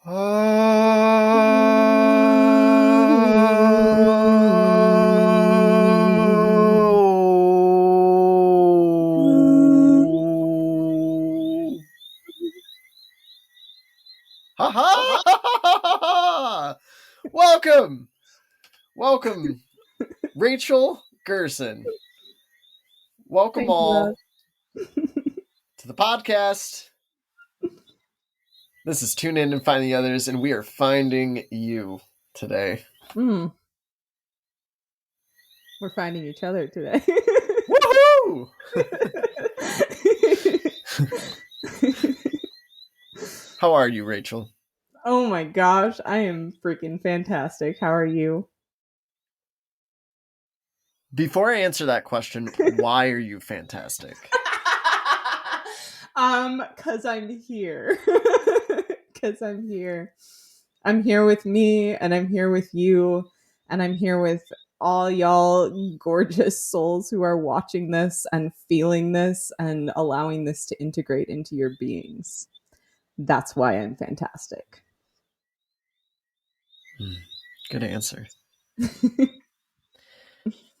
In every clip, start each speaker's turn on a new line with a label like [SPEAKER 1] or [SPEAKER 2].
[SPEAKER 1] Oh. Ha ha! Welcome, Rachel, Gerson. Welcome all to the podcast. This is Tune In and Find the Others, and we are finding you today.
[SPEAKER 2] We're finding each other today.
[SPEAKER 1] Woohoo! How are you, Rachel?
[SPEAKER 2] Oh my gosh, I am freaking fantastic. How are you?
[SPEAKER 1] Before I answer that question, why are you fantastic?
[SPEAKER 2] 'Cause I'm here. I'm here with me, and I'm here with you, and I'm here with all y'all gorgeous souls who are watching this and feeling this and allowing this to integrate into your beings. That's why I'm fantastic.
[SPEAKER 1] Good answer.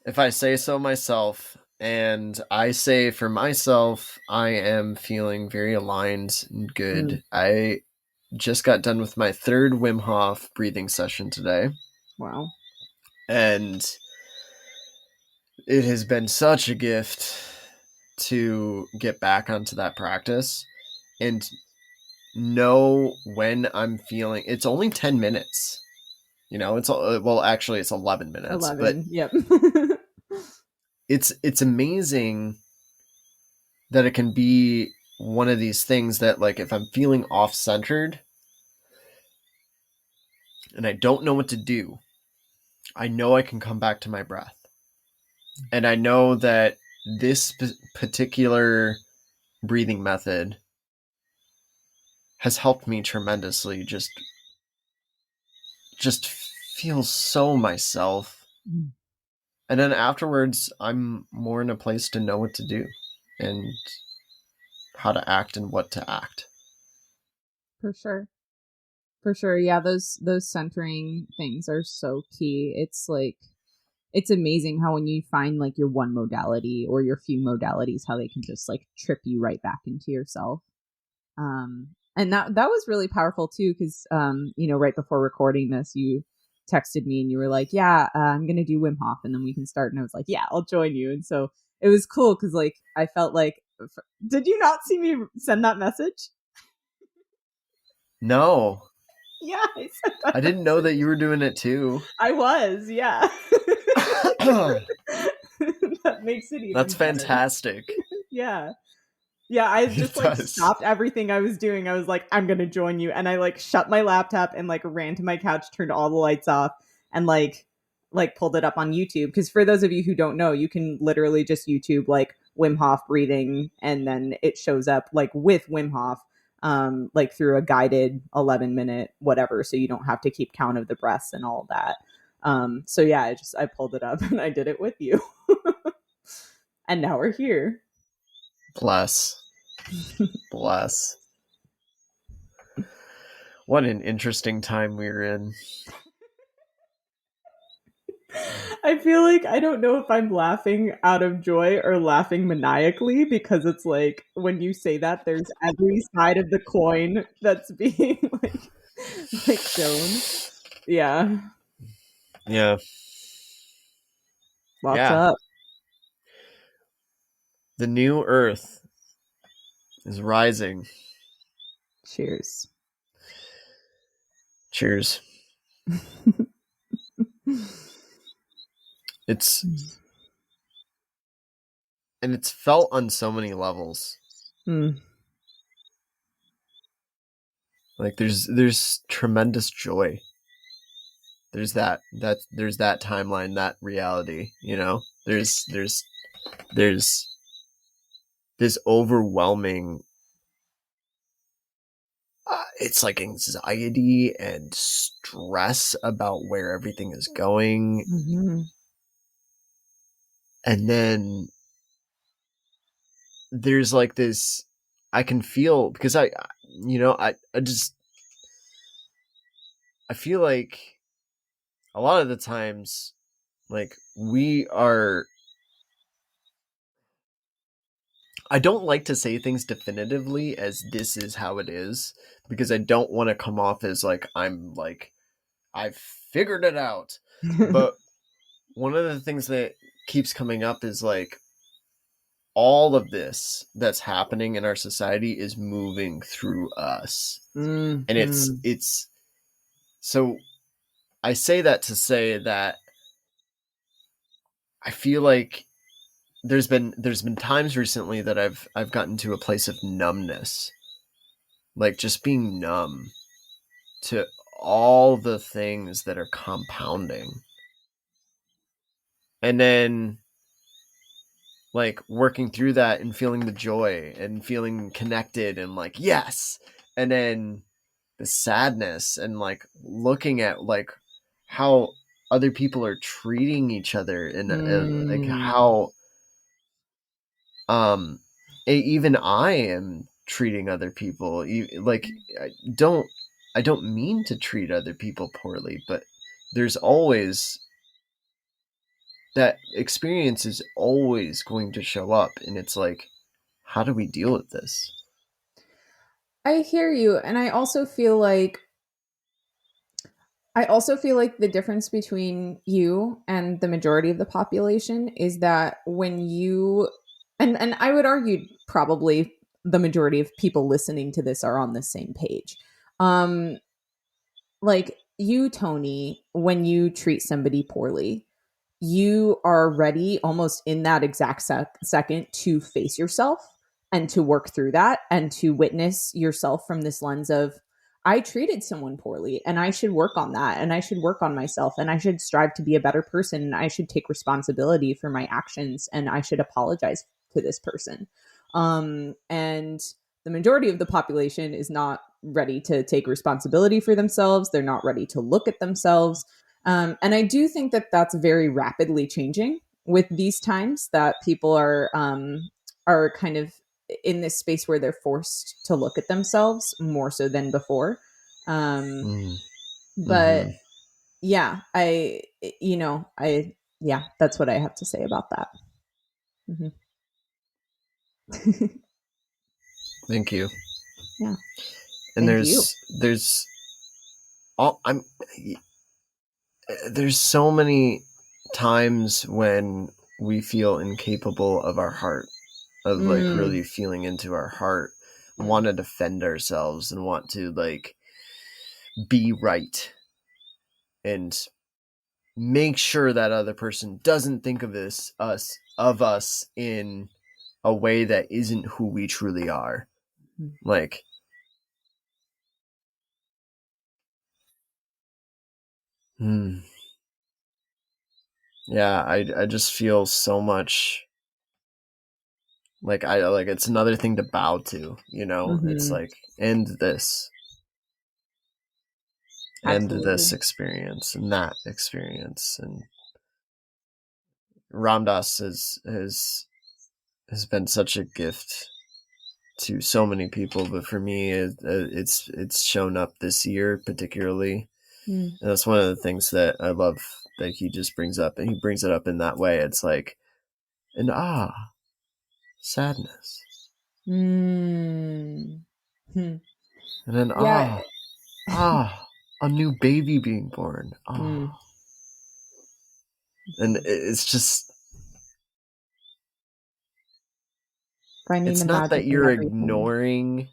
[SPEAKER 1] If I say so myself, and I say for myself, I am feeling very aligned and good. I just got done with my third Wim Hof breathing session today.
[SPEAKER 2] Wow.
[SPEAKER 1] And it has been such a gift to get back onto that practice and know when I'm feeling. It's only 10 minutes. You know, it's 11 minutes.
[SPEAKER 2] 11,
[SPEAKER 1] but
[SPEAKER 2] yep.
[SPEAKER 1] It's amazing that it can be one of these things that, like, if I'm feeling off-centered and I don't know what to do, I know I can come back to my breath. And I know that this particular breathing method has helped me tremendously just feel so myself. And then afterwards, I'm more in a place to know what to do and how to act and what to act.
[SPEAKER 2] For sure. Yeah, those centering things are so key. It's like, it's amazing how when you find like your one modality or your few modalities, how they can just like trip you right back into yourself. And that was really powerful too, because right before recording this, you texted me and you were like, yeah, I'm gonna do Wim Hof and then we can start. And I was like, yeah, I'll join you. And so it was cool because like I felt like, did you not see me send that message?
[SPEAKER 1] No.
[SPEAKER 2] Yeah, I said that.
[SPEAKER 1] I didn't know that you were doing it too.
[SPEAKER 2] I was, yeah. That makes it even
[SPEAKER 1] That's
[SPEAKER 2] better.
[SPEAKER 1] Fantastic.
[SPEAKER 2] Yeah, I just like stopped everything I was doing. I was like, I'm gonna join you, and I like shut my laptop and like ran to my couch, turned all the lights off, and like pulled it up on YouTube. Because for those of you who don't know, you can literally just YouTube like Wim Hof breathing, and then it shows up like with Wim Hof, like through a guided 11-minute whatever, so you don't have to keep count of the breaths and all that. So yeah, I pulled it up and I did it with you. And now we're here.
[SPEAKER 1] Bless. What an interesting time we're in.
[SPEAKER 2] I feel like I don't know if I'm laughing out of joy or laughing maniacally, because it's like when you say that, there's every side of the coin that's being like shown. Yeah. Lots up.
[SPEAKER 1] The new earth is rising.
[SPEAKER 2] Cheers.
[SPEAKER 1] It's felt on so many levels. Like there's tremendous joy. There's that timeline, that reality, you know. There's this overwhelming it's like anxiety and stress about where everything is going.
[SPEAKER 2] Mm-hmm.
[SPEAKER 1] And then there's like this, I can feel, because I just, I feel like a lot of the times, like, we are. I don't like to say things definitively as this is how it is, because I don't want to come off as like I'm like I've figured it out. But one of the things that keeps coming up is like all of this that's happening in our society is moving through us. And
[SPEAKER 2] Mm-hmm.
[SPEAKER 1] it's so I say that to say that I feel like there's been times recently that I've gotten to a place of numbness, like just being numb to all the things that are compounding. And then like working through that and feeling the joy and feeling connected and like yes. And then the sadness and like looking at like how other people are treating each other and like
[SPEAKER 2] Mm.
[SPEAKER 1] how um even I am treating other people like I don't I don't mean to treat other people poorly, but there's always that experience is always going to show up, and it's like how do we deal with this?
[SPEAKER 2] I hear you, and I also feel like the difference between you and the majority of the population is that when you and I would argue probably the majority of people listening to this are on the same page. Um like you, Tony, when you treat somebody poorly, you are ready almost in that exact second to face yourself and to work through that and to witness yourself from this lens of I treated someone poorly and I should work on that and I should work on myself and I should strive to be a better person and I should take responsibility for my actions and I should apologize to this person. And the majority of the population is not ready to take responsibility for themselves. They're not ready to look at themselves, and I do think that that's very rapidly changing with these times that people are kind of in this space where they're forced to look at themselves more so than before. Um,
[SPEAKER 1] Mm.
[SPEAKER 2] but
[SPEAKER 1] Mm-hmm.
[SPEAKER 2] yeah, I yeah, that's what I have to say about that. Hmm.
[SPEAKER 1] Thank you.
[SPEAKER 2] Yeah,
[SPEAKER 1] And
[SPEAKER 2] thank you.
[SPEAKER 1] there's all I'm there's so many times when we feel incapable of our heart, of like
[SPEAKER 2] Mm,
[SPEAKER 1] really feeling into our heart,
[SPEAKER 2] mm,
[SPEAKER 1] want to defend ourselves and want to like be right and make sure that other person doesn't think of us in a way that isn't who we truly are.
[SPEAKER 2] mm,
[SPEAKER 1] Like, hmm, yeah, I just feel so much like I like it's another thing to bow to, you know? It's
[SPEAKER 2] mm-hmm.
[SPEAKER 1] like end this
[SPEAKER 2] Absolutely.
[SPEAKER 1] experience and that experience. And Ramdas has been such a gift to so many people, but for me, it's shown up this year particularly,
[SPEAKER 2] Mm,
[SPEAKER 1] and that's one of the things that I love that he just brings up, and he brings it up in that way. It's like an sadness,
[SPEAKER 2] mm, hmm.
[SPEAKER 1] and an
[SPEAKER 2] Yeah.
[SPEAKER 1] a new baby being born.
[SPEAKER 2] Mm,
[SPEAKER 1] And it's just
[SPEAKER 2] finding
[SPEAKER 1] it's
[SPEAKER 2] the
[SPEAKER 1] not that
[SPEAKER 2] magic in
[SPEAKER 1] you're
[SPEAKER 2] everything.
[SPEAKER 1] ignoring.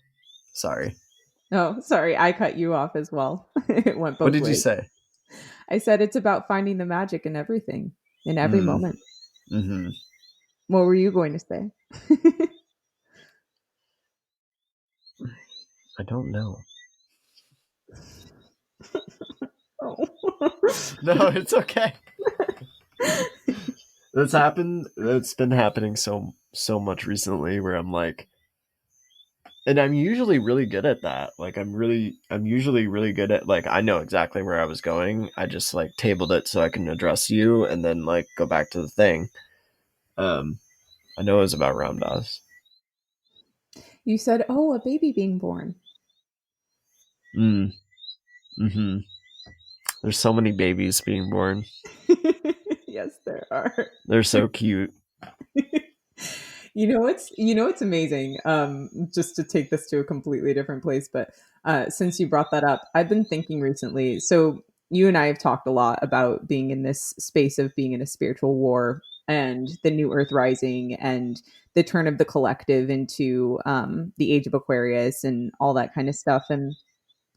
[SPEAKER 1] Sorry,
[SPEAKER 2] Oh, sorry, I cut you off as well. It went
[SPEAKER 1] what
[SPEAKER 2] both
[SPEAKER 1] did you
[SPEAKER 2] ways.
[SPEAKER 1] say?
[SPEAKER 2] I said it's about finding the magic in everything, in every
[SPEAKER 1] Mm,
[SPEAKER 2] moment.
[SPEAKER 1] mm-hmm.
[SPEAKER 2] What were you going to say?
[SPEAKER 1] I don't know.
[SPEAKER 2] Oh.
[SPEAKER 1] No, it's okay. That's happened. That's been happening so much recently, where I'm like, and I'm usually really good at that. Like I'm usually really good at like I know exactly where I was going. I just like tabled it so I can address you and then like go back to the thing. Um, I know it was about Ramdas.
[SPEAKER 2] You said, "Oh, a baby being born."
[SPEAKER 1] Mm, mm-hmm. There's so many babies being born.
[SPEAKER 2] Yes, there are.
[SPEAKER 1] They're so cute.
[SPEAKER 2] What's amazing, just to take this to a completely different place, but since you brought that up, I've been thinking recently. So you and I have talked a lot about being in this space of being in a spiritual war and the new earth rising and the turn of the collective into the age of Aquarius and all that kind of stuff. And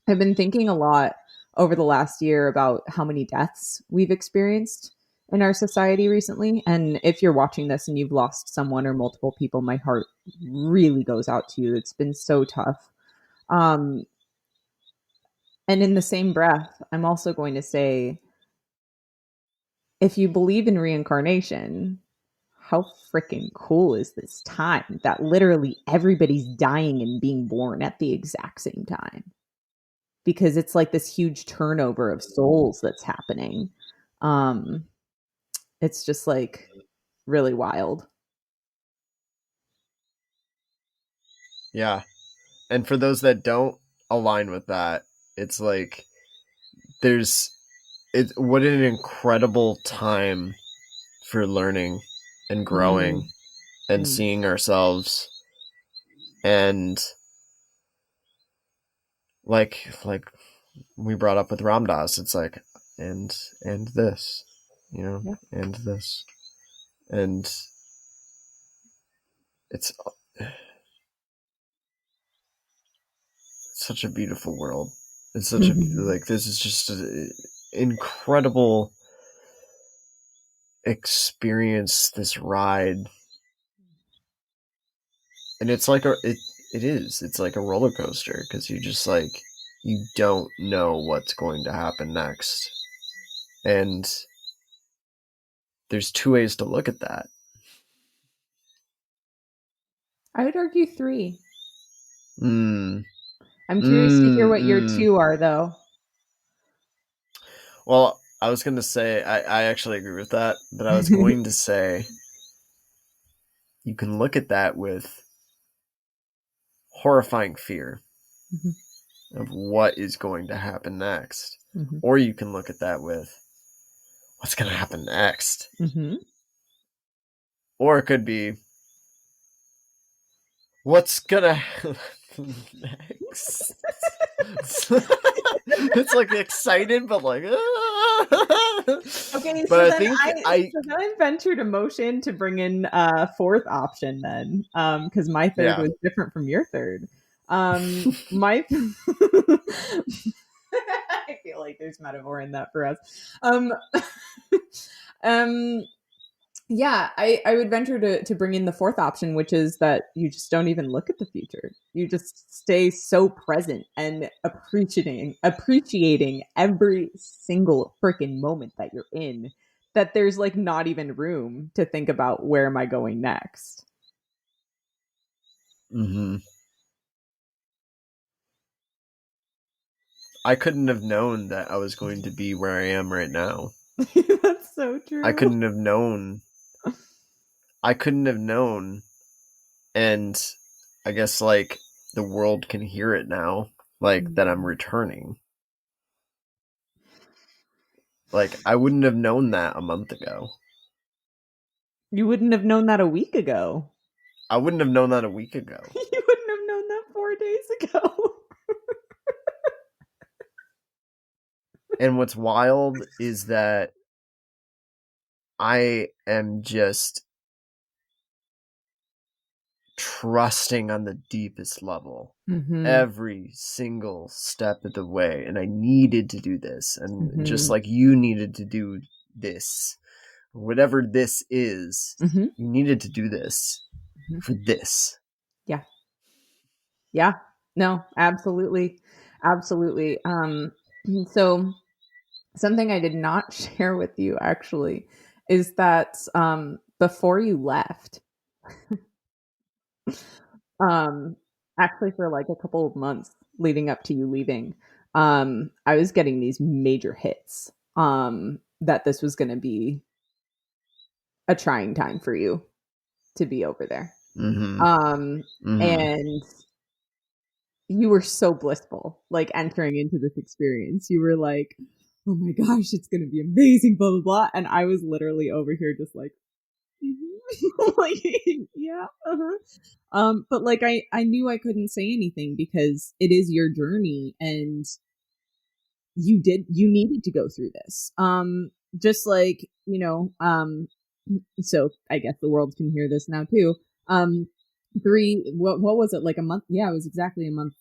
[SPEAKER 2] I've been thinking a lot over the last year about how many deaths we've experienced in our society recently. And if you're watching this and you've lost someone or multiple people, my heart really goes out to you. It's been so tough. Um, and in the same breath, I'm also going to say, if you believe in reincarnation, how freaking cool is this time that literally everybody's dying and being born at the exact same time? Because it's like this huge turnover of souls that's happening. Um, it's just like really wild.
[SPEAKER 1] Yeah. And for those that don't align with that, it's like there's what an incredible time for learning and growing
[SPEAKER 2] Mm,
[SPEAKER 1] and
[SPEAKER 2] mm,
[SPEAKER 1] seeing ourselves, and like we brought up with Ramdas, it's like and this,
[SPEAKER 2] yeah.
[SPEAKER 1] and this, and it's such a beautiful world. It's such a like this is just an incredible experience, this ride, and it's like it's like a roller coaster because you just like you don't know what's going to happen next, and there's two ways to look at that.
[SPEAKER 2] I would argue three.
[SPEAKER 1] Mm,
[SPEAKER 2] I'm curious to hear
[SPEAKER 1] mm,
[SPEAKER 2] what your
[SPEAKER 1] mm.
[SPEAKER 2] two are, though.
[SPEAKER 1] Well, I was going to say, I actually agree with that, but I was going to say you can look at that with horrifying fear
[SPEAKER 2] Mhm,
[SPEAKER 1] of what is going to happen next.
[SPEAKER 2] mhm,
[SPEAKER 1] Or you can look at that with what's going to happen next.
[SPEAKER 2] mhm.
[SPEAKER 1] Or it could be what's going to happen next. It's like excited, but like,
[SPEAKER 2] Okay,
[SPEAKER 1] but I think
[SPEAKER 2] so then I ventured a motion to bring in a fourth option then, because my third
[SPEAKER 1] yeah.
[SPEAKER 2] was different from your third. My I feel like there's metaphor in that for us. Um, um, yeah, I would venture to bring in the fourth option, which is that you just don't even look at the future. You just stay so present and appreciating every single freaking moment that you're in, that there's like not even room to think about where am I going next.
[SPEAKER 1] Mm-hmm. I couldn't have known that I was going to be where I am right now.
[SPEAKER 2] That's so
[SPEAKER 1] I
[SPEAKER 2] true.
[SPEAKER 1] couldn't have known. I couldn't have known. And I guess like the world can hear it now, like that I'm returning. Like I wouldn't have known that a month ago.
[SPEAKER 2] You wouldn't have known that a week ago.
[SPEAKER 1] I wouldn't have known that a week ago.
[SPEAKER 2] You wouldn't have known that 4 days ago.
[SPEAKER 1] And what's wild is that I am just trusting on the deepest level
[SPEAKER 2] Mm-hmm.
[SPEAKER 1] every single step of the way, and I needed to do this, and just
[SPEAKER 2] Mm-hmm.
[SPEAKER 1] like you needed to do this, whatever this is,
[SPEAKER 2] Mm-hmm.
[SPEAKER 1] you needed to do this
[SPEAKER 2] Mm-hmm.
[SPEAKER 1] for this.
[SPEAKER 2] Yeah. Yeah. No, absolutely. Absolutely. So something I did not share with you actually is that before you left, um actually for like a couple of months leading up to you leaving, I was getting these major hits that this was going to be a trying time for you to be over there.
[SPEAKER 1] Mm-hmm.
[SPEAKER 2] Um
[SPEAKER 1] Mm-hmm.
[SPEAKER 2] and you were so blissful like entering into this experience. You were like, oh my gosh, it's gonna be amazing, blah blah blah. And I was literally over here just like, like, yeah, but like I knew I couldn't say anything because it is your journey, and you needed to go through this. Just like, so I guess the world can hear this now too. What was it, like a month? Yeah, it was exactly a month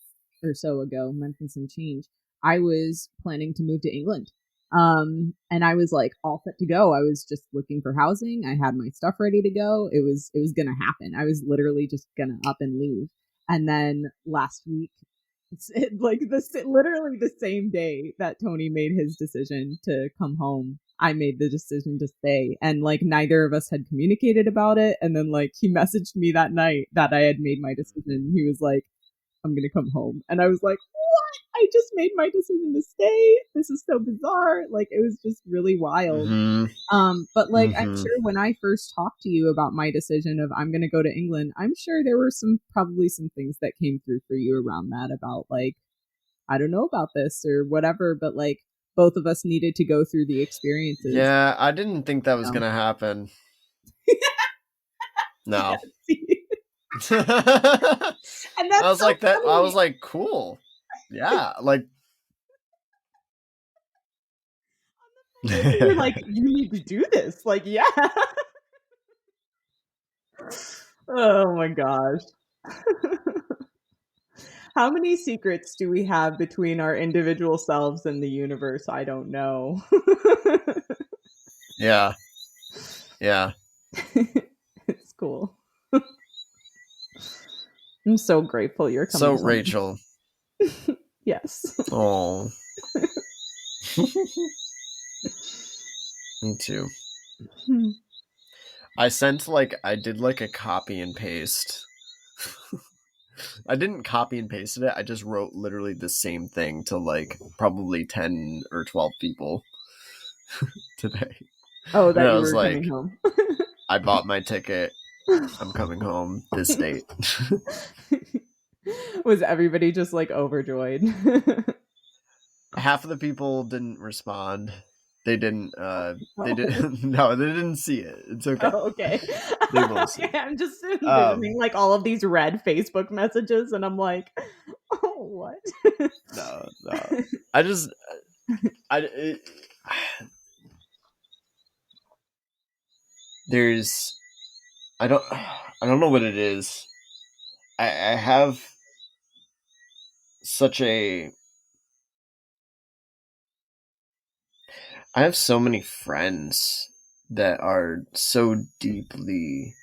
[SPEAKER 2] or so ago, month and some change. I was planning to move to England. And I was like all set to go. I was just looking for housing. I had my stuff ready to go. It was gonna happen. I was literally just gonna up and leave. And then last week, like literally the same day that Tony made his decision to come home, I made the decision to stay, and like neither of us had communicated about it. And then like he messaged me that night that I had made my decision. He was like, I'm gonna come home, and I was like, what? I just made my decision to stay. This is so bizarre. Like it was just really wild.
[SPEAKER 1] Mm-hmm.
[SPEAKER 2] But like I'm
[SPEAKER 1] Mm-hmm.
[SPEAKER 2] sure when I first talked to you about my decision of I'm gonna go to England, I'm sure there were probably some things that came through for you around that, about like, I don't know about this or whatever, but like both of us needed to go through the experiences.
[SPEAKER 1] Yeah, I didn't think that was
[SPEAKER 2] You know?
[SPEAKER 1] gonna happen.
[SPEAKER 2] Yeah,
[SPEAKER 1] No.
[SPEAKER 2] see?
[SPEAKER 1] I
[SPEAKER 2] And that's
[SPEAKER 1] was
[SPEAKER 2] so
[SPEAKER 1] like that. I was
[SPEAKER 2] funny.
[SPEAKER 1] like, cool. Yeah, like.
[SPEAKER 2] You're like, you need to do this. Like, yeah. Oh my gosh. How many secrets do we have between our individual selves and the universe? I don't know.
[SPEAKER 1] Yeah, yeah.
[SPEAKER 2] It's cool. I'm so grateful you're
[SPEAKER 1] So
[SPEAKER 2] coming home.
[SPEAKER 1] Rachel.
[SPEAKER 2] Yes.
[SPEAKER 1] Oh. Me too. I did like a copy and paste. I didn't copy and paste it. I just wrote literally the same thing to like probably 10 or 12 people today.
[SPEAKER 2] Oh,
[SPEAKER 1] And
[SPEAKER 2] that
[SPEAKER 1] I
[SPEAKER 2] you
[SPEAKER 1] was
[SPEAKER 2] were
[SPEAKER 1] like,
[SPEAKER 2] coming home.
[SPEAKER 1] I bought my ticket. I'm coming home this date.
[SPEAKER 2] Was everybody just like overjoyed?
[SPEAKER 1] Half of the people didn't respond. They didn't they
[SPEAKER 2] Oh.
[SPEAKER 1] didn't no, they didn't see it. It's okay.
[SPEAKER 2] Oh, okay.
[SPEAKER 1] They won't see.
[SPEAKER 2] Okay, I'm just
[SPEAKER 1] Um
[SPEAKER 2] envisioning like all of these red Facebook messages, and I'm like, oh, what?
[SPEAKER 1] no. I just I it, there's I don't know what it is. I have such a I have so many friends that are so deeply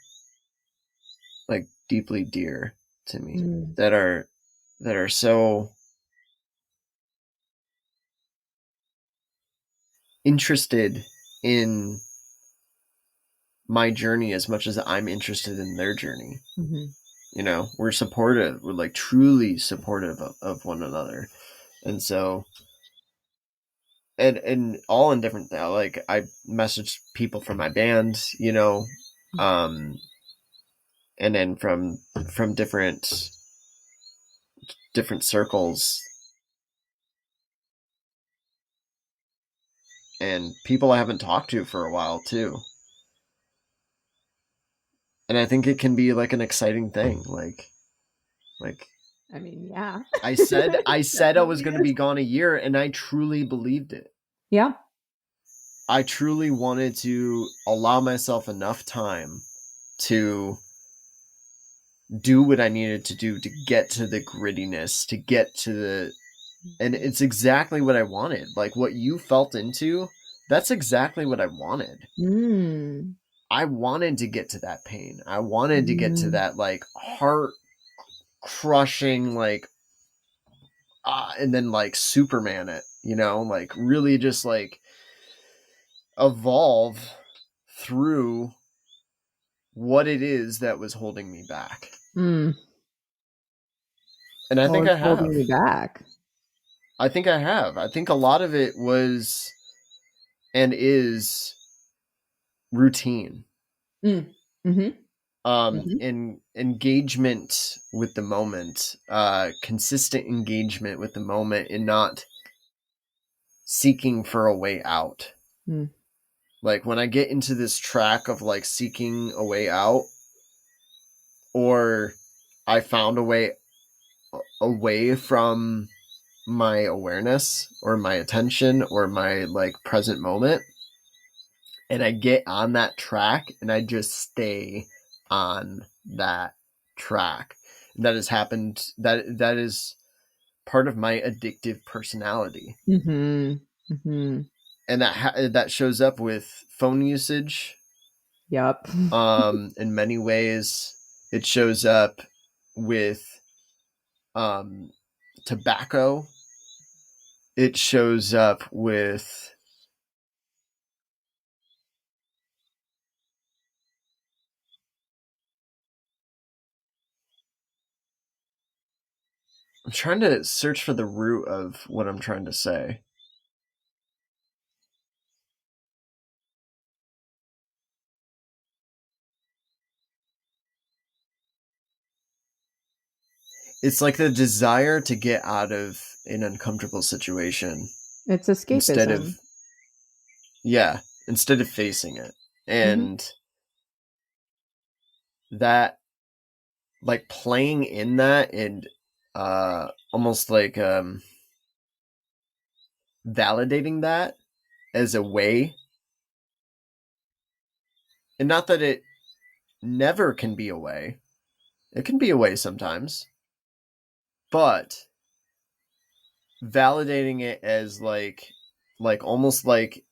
[SPEAKER 1] dear to me,
[SPEAKER 2] Mm.
[SPEAKER 1] that are so interested in my journey as much as I'm interested in their journey.
[SPEAKER 2] Mhm.
[SPEAKER 1] You know, we're supportive. We're like truly supportive of one another, and so and all in different. Like I messaged people from my band, you know, and then from different circles and people I haven't talked to for a while too. And I think it can be like an exciting thing. Like
[SPEAKER 2] I mean, yeah.
[SPEAKER 1] I
[SPEAKER 2] It
[SPEAKER 1] said I was
[SPEAKER 2] definitely
[SPEAKER 1] going to
[SPEAKER 2] is.
[SPEAKER 1] be gone a year, and I truly believed it.
[SPEAKER 2] Yeah.
[SPEAKER 1] I truly wanted to allow myself enough time to do what I needed to do to get to the grittiness, to get to the and it's exactly what I wanted. Like what you felt into, that's exactly what I wanted.
[SPEAKER 2] Mm.
[SPEAKER 1] I wanted to get to that pain. I wanted to get to
[SPEAKER 2] Mm.
[SPEAKER 1] that like heart crushing like and then like Superman it, you know, like really just like evolve through what it is that was holding me back.
[SPEAKER 2] Mm.
[SPEAKER 1] And I
[SPEAKER 2] Well,
[SPEAKER 1] think
[SPEAKER 2] it's
[SPEAKER 1] I
[SPEAKER 2] holding
[SPEAKER 1] have.
[SPEAKER 2] me back.
[SPEAKER 1] I think I have. I think a lot of it was and is routine.
[SPEAKER 2] Mm. Mhm. Mhm.
[SPEAKER 1] In engagement with the moment, consistent engagement with the moment, and not seeking for a way out.
[SPEAKER 2] Mm.
[SPEAKER 1] Like when I get into this track of like seeking a way out, or I found a way away from my awareness or my attention or my like present moment, and I get on that track and I just stay on that track. That has happened. That is part of my addictive personality,
[SPEAKER 2] Mm-hmm. Mm-hmm.
[SPEAKER 1] and that shows up with phone usage.
[SPEAKER 2] Yep.
[SPEAKER 1] In many ways, it shows up with um, tobacco. It shows up with I'm trying to search for the root of what I'm trying to say. It's like the desire to get out of an uncomfortable situation
[SPEAKER 2] It's
[SPEAKER 1] instead of
[SPEAKER 2] escapism.
[SPEAKER 1] yeah, instead of facing it.
[SPEAKER 2] Mm-hmm.
[SPEAKER 1] And that like playing in that and almost like validating that as a way, and not that it never can be a way. It can be a way sometimes, but validating it as like almost like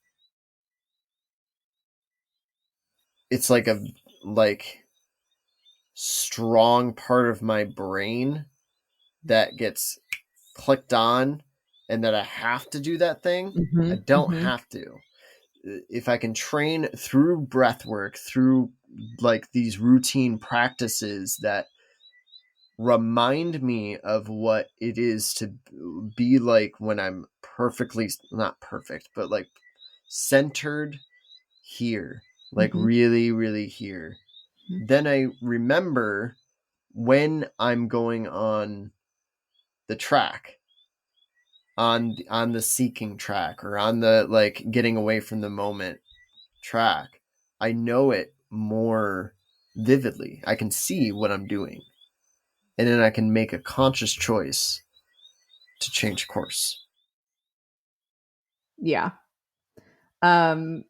[SPEAKER 1] it's like a like strong part of my brain that gets clicked on and that I have to do that thing.
[SPEAKER 2] Mm-hmm.
[SPEAKER 1] I don't
[SPEAKER 2] Mm-hmm.
[SPEAKER 1] have to. If I can train through breath work, through like these routine practices that remind me of what it is to be like when I'm perfectly, not perfect, but like centered here, like
[SPEAKER 2] Mm-hmm.
[SPEAKER 1] really, really here. Then I remember when I'm going on the track, on the seeking track, or on the like getting away from the moment track. I know it more vividly. I can see what I'm doing, and then I can make a conscious choice to change course.
[SPEAKER 2] Yeah. Um,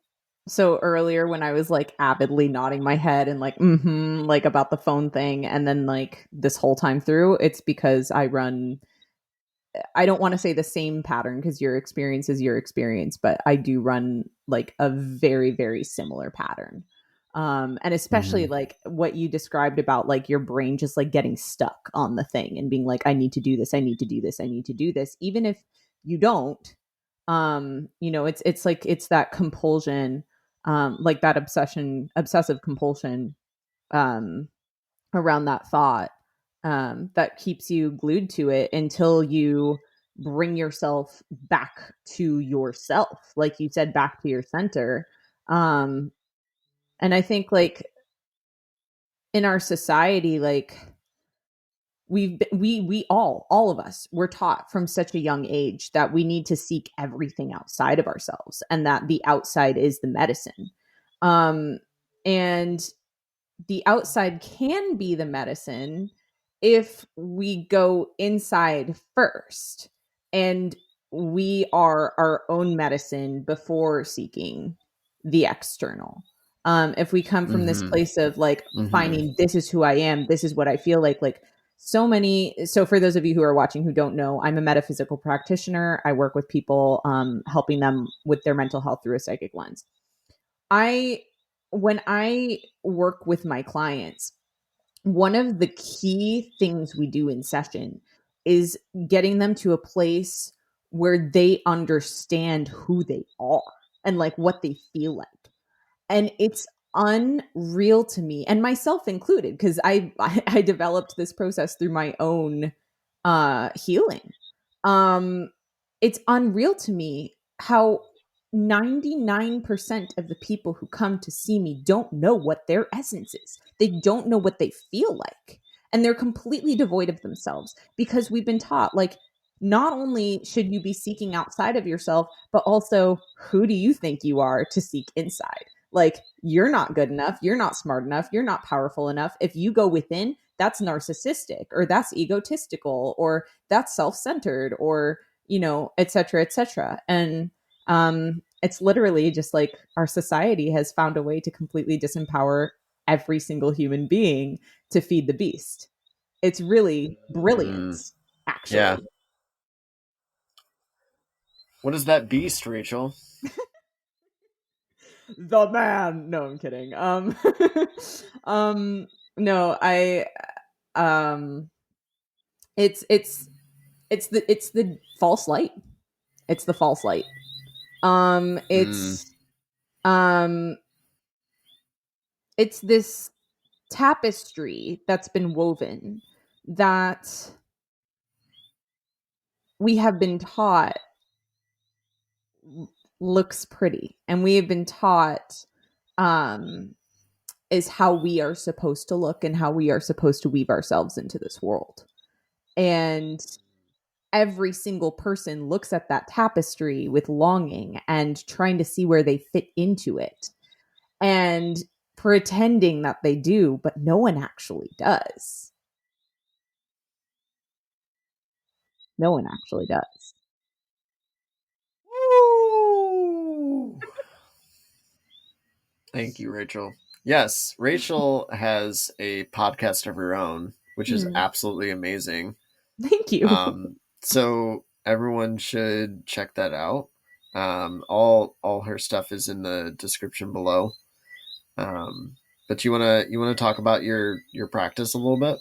[SPEAKER 2] so earlier when I was like avidly nodding my head and like, mm-hmm, like about the phone thing, and then like this whole time through, it's because I don't want to say the same pattern because your experience is your experience, but I do run like a very, very similar pattern. And especially
[SPEAKER 1] Mm-hmm.
[SPEAKER 2] like what you described about like your brain just like getting stuck on the thing and being like, I need to do this, I need to do this, I need to do this, even if you don't. It's like it's that compulsion, like that obsessive compulsion, um, around that thought, that keeps you glued to it until you bring yourself back to yourself, like you said, back to your center. um and I think like in our society, like we all of us were taught from such a young age that we need to seek everything outside of ourselves and that the outside is the medicine. And the outside can be the medicine if we go inside first and we are our own medicine before seeking the external. If we come from this
[SPEAKER 1] Mm-hmm.
[SPEAKER 2] place of like
[SPEAKER 1] Mm-hmm.
[SPEAKER 2] finding this is who I am, this is what I feel like so for those of you who are watching who don't know, I'm a metaphysical practitioner. I work with people, helping them with their mental health through a psychic lens. I When I work with my clients, one of the key things we do in session is getting them to a place where they understand who they are and like what they feel like. And it's unreal to me, and myself included, because I developed this process through my own healing. um it's unreal to me how 99% of the people who come to see me don't know what their essence is. They don't know what they feel like, and they're completely devoid of themselves because we've been taught like not only should you be seeking outside of yourself, but also who do you think you are to seek inside? Like, you're not good enough, you're not smart enough, you're not powerful enough. If you go within, that's narcissistic, or that's egotistical, or that's self-centered, or, et cetera, et cetera. And it's literally just like our society has found a way to completely disempower every single human being to feed the beast. It's really brilliant,
[SPEAKER 1] Mm, yeah.
[SPEAKER 2] actually.
[SPEAKER 1] What is that beast, Rachel?
[SPEAKER 2] The man. No, I'm kidding. Um, no, um, it's it's the false light. It's the false light. Um,
[SPEAKER 1] Mm,
[SPEAKER 2] it's um, it's this tapestry that's been woven that we have been taught looks pretty, and we have been taught um is how we are supposed to look and how we are supposed to weave ourselves into this world. And every single person looks at that tapestry with longing and trying to see where they fit into it and pretending that they do, but no one actually does. No one actually does.
[SPEAKER 1] Woo! Thank you, Rachel. Yes, Rachel has a podcast of her own, which is
[SPEAKER 2] Hmm.
[SPEAKER 1] absolutely amazing.
[SPEAKER 2] Thank you.
[SPEAKER 1] So everyone should check that out. All her stuff is in the description below. Um, but you wanna talk about your practice a little bit?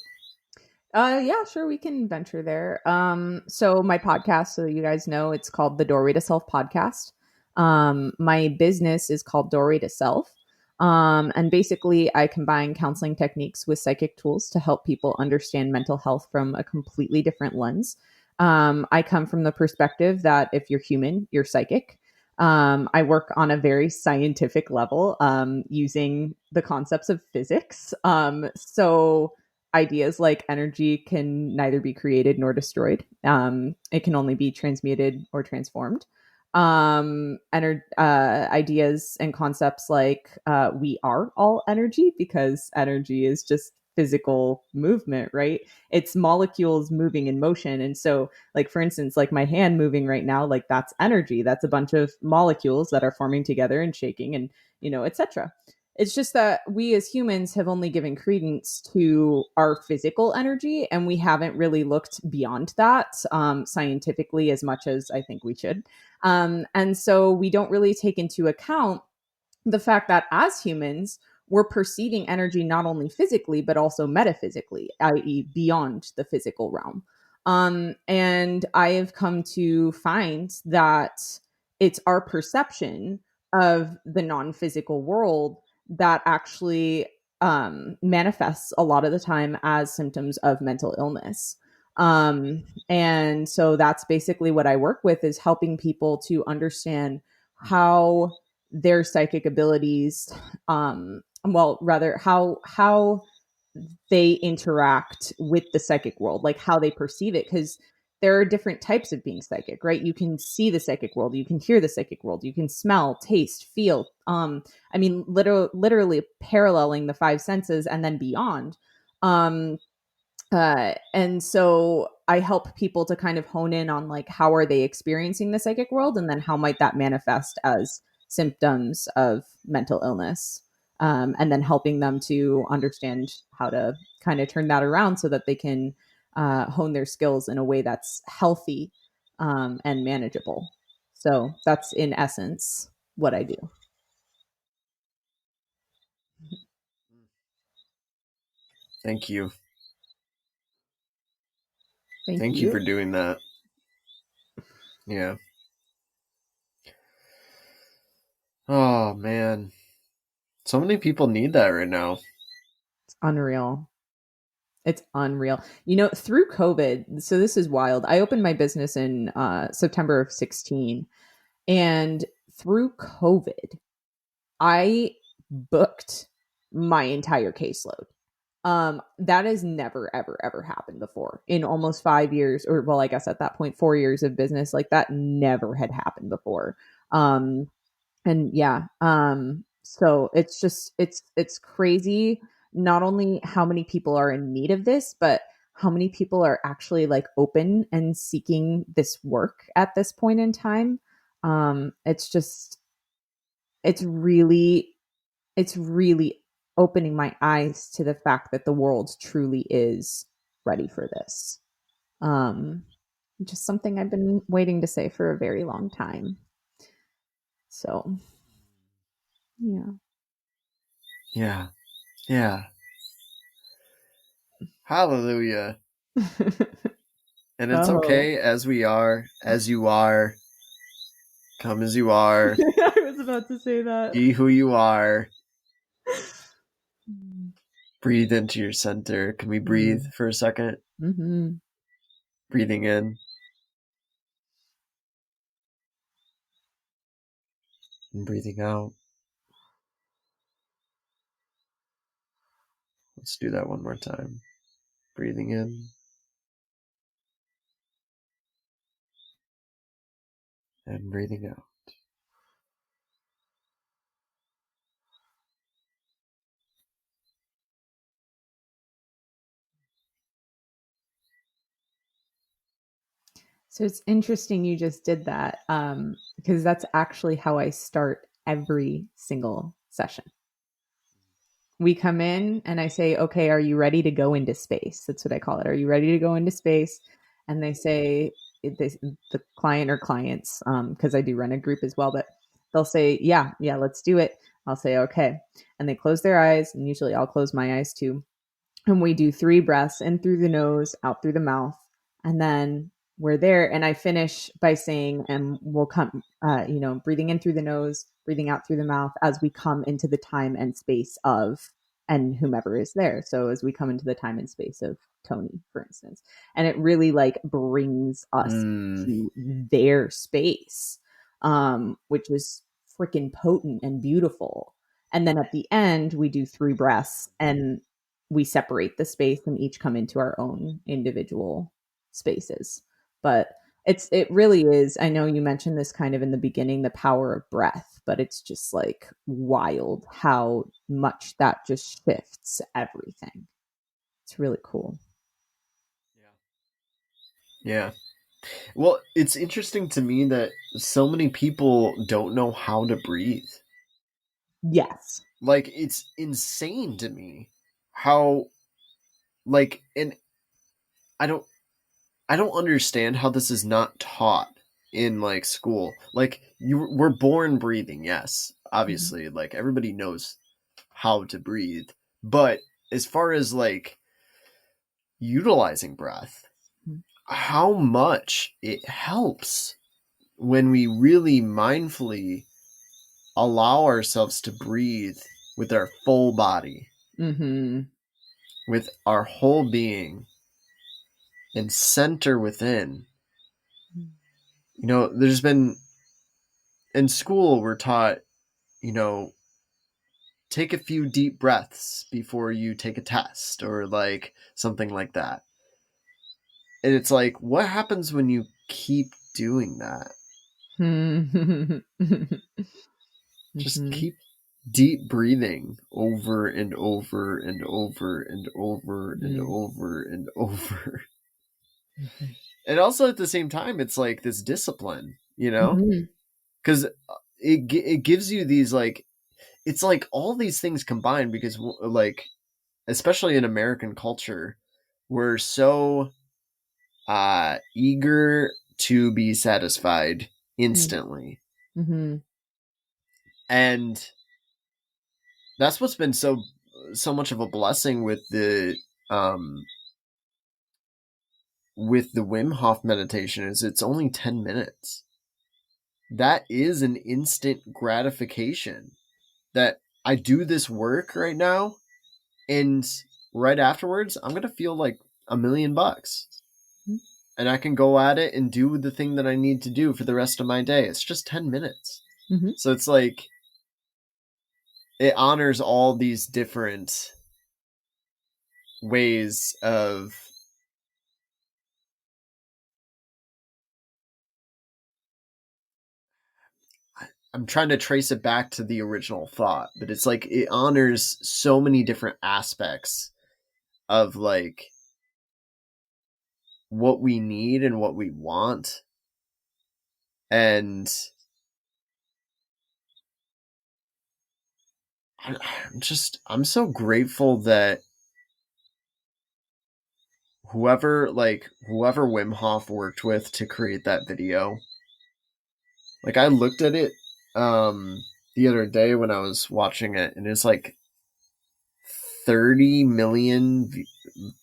[SPEAKER 2] Yeah, sure, we can venture there. So my podcast, so you guys know, it's called the Doorway to Self podcast. My business is called Doorway to Self. And basically, I combine counseling techniques with psychic tools to help people understand mental health from a completely different lens. I come from the perspective that if you're human, you're psychic. I work on a very scientific level using the concepts of physics. So ideas like energy can neither be created nor destroyed. It can only be transmuted or transformed. Ideas and concepts like we are all energy, because energy is just physical movement, right? It's molecules moving in motion. And so, like, for instance, like my hand moving right now, like that's energy. That's a bunch of molecules that are forming together and shaking and, etc. It's just that we as humans have only given credence to our physical energy, and we haven't really looked beyond that scientifically as much as I think we should. And so we don't really take into account the fact that as humans, we're perceiving energy not only physically, but also metaphysically, i.e., beyond the physical realm. And I have come to find that it's our perception of the non physical world that actually manifests a lot of the time as symptoms of mental illness. And so that's basically what I work with, is helping people to understand how their psychic abilities well, rather, how they interact with the psychic world, like how they perceive it, because there are different types of being psychic, right? You can see the psychic world, you can hear the psychic world, you can smell, taste, feel. I mean, literally paralleling the five senses and then beyond. um and so I help people to kind of hone in on, like, how are they experiencing the psychic world, and then how might that manifest as symptoms of mental illness. And then helping them to understand how to kind of turn that around so that they can hone their skills in a way that's healthy and manageable. So that's in essence what I do.
[SPEAKER 1] Thank you.
[SPEAKER 2] Thank
[SPEAKER 1] Thank you
[SPEAKER 2] you.
[SPEAKER 1] for doing that. Yeah. Oh man. So many people need that right now.
[SPEAKER 2] It's unreal. It's unreal. Through COVID, so this is wild. I opened my business in September of 16. And through COVID, I booked my entire caseload. That has never, ever, ever happened before in almost 5 years, or well, I guess at that point, 4 years of business. Like that never had happened before. Um, and yeah, so it's just it's crazy not only how many people are in need of this, but how many people are actually like open and seeking this work at this point in time. It's just it's really it's really opening my eyes to the fact that the world truly is ready for this. Um, just something I've been waiting to say for a very long time. So, yeah.
[SPEAKER 1] Yeah. Yeah. Hallelujah. And it's
[SPEAKER 2] Oh.
[SPEAKER 1] okay as we are, as you are, come as you are,
[SPEAKER 2] I was about to say that.
[SPEAKER 1] be who you are. Breathe into your center. Can we breathe
[SPEAKER 2] Mm.
[SPEAKER 1] for a second?
[SPEAKER 2] Mm-hmm.
[SPEAKER 1] Breathing in and breathing out. Let's do that one more time. Breathing in and breathing out.
[SPEAKER 2] So it's interesting you just did that, because that's actually how I start every single session. We come in and I say, okay, are you ready to go into space? That's what I call it. Are you ready to go into space? And they say, the client or clients, because I do run a group as well, but they'll say, yeah, let's do it. I'll say, okay. And they close their eyes, and usually I'll close my eyes too. And we do 3 breaths in through the nose, out through the mouth, and then we're there. And I finish by saying, and we'll come, breathing in through the nose, breathing out through the mouth as we come into the time and space of, and whomever is there. So as we come into the time and space of Tony, for instance, and it really like brings us
[SPEAKER 1] Mm.
[SPEAKER 2] to their space, which was freaking potent and beautiful. And then at the end, we do 3 breaths and we separate the space and each come into our own individual spaces. But it really is. I know you mentioned this kind of in the beginning, the power of breath, but it's just like wild how much that just shifts everything. It's really cool.
[SPEAKER 1] Yeah. Well, it's interesting to me that so many people don't know how to breathe.
[SPEAKER 2] Yes.
[SPEAKER 1] Like, it's insane to me how, like, and I don't I don't understand how this is not taught in like school. Like we're born breathing, yes,
[SPEAKER 2] Mhm.
[SPEAKER 1] obviously, like everybody knows how to breathe, but as far as like utilizing breath, how much it helps when we really mindfully allow ourselves to breathe with our full body,
[SPEAKER 2] Mm-hmm.
[SPEAKER 1] with our whole being, and center within. You know, there's been in school we're taught, you know, take a few deep breaths before you take a test or like something like that. And it's like, what happens when you keep doing that?
[SPEAKER 2] Mm-hmm.
[SPEAKER 1] Just
[SPEAKER 2] Mm-hmm.
[SPEAKER 1] keep deep breathing over and over and over and over and over and over. And also at the same time, it's like this discipline, you know?
[SPEAKER 2] Mm-hmm.
[SPEAKER 1] Because it gives you these like, it's like all these things combined because like, especially in American culture, we're so eager to be satisfied instantly.
[SPEAKER 2] Mm-hmm.
[SPEAKER 1] And that's what's been so much of a blessing um with the Wim Hof meditation is it's only 10 minutes. That is an instant gratification that I do this work right now and right afterwards I'm going to feel like $1,000,000 and I can go at it and do the thing that I need to do for the rest of my day. It's just 10 minutes.
[SPEAKER 2] Mm-hmm.
[SPEAKER 1] So it's like it honors all these different ways of I'm trying to trace it back to the original thought, but it's like it honors so many different aspects of like what we need and what we want. And I'm so grateful that whoever Wim Hof worked with to create that video. Like I looked at it the other day when I was watching it, and it's like 30 million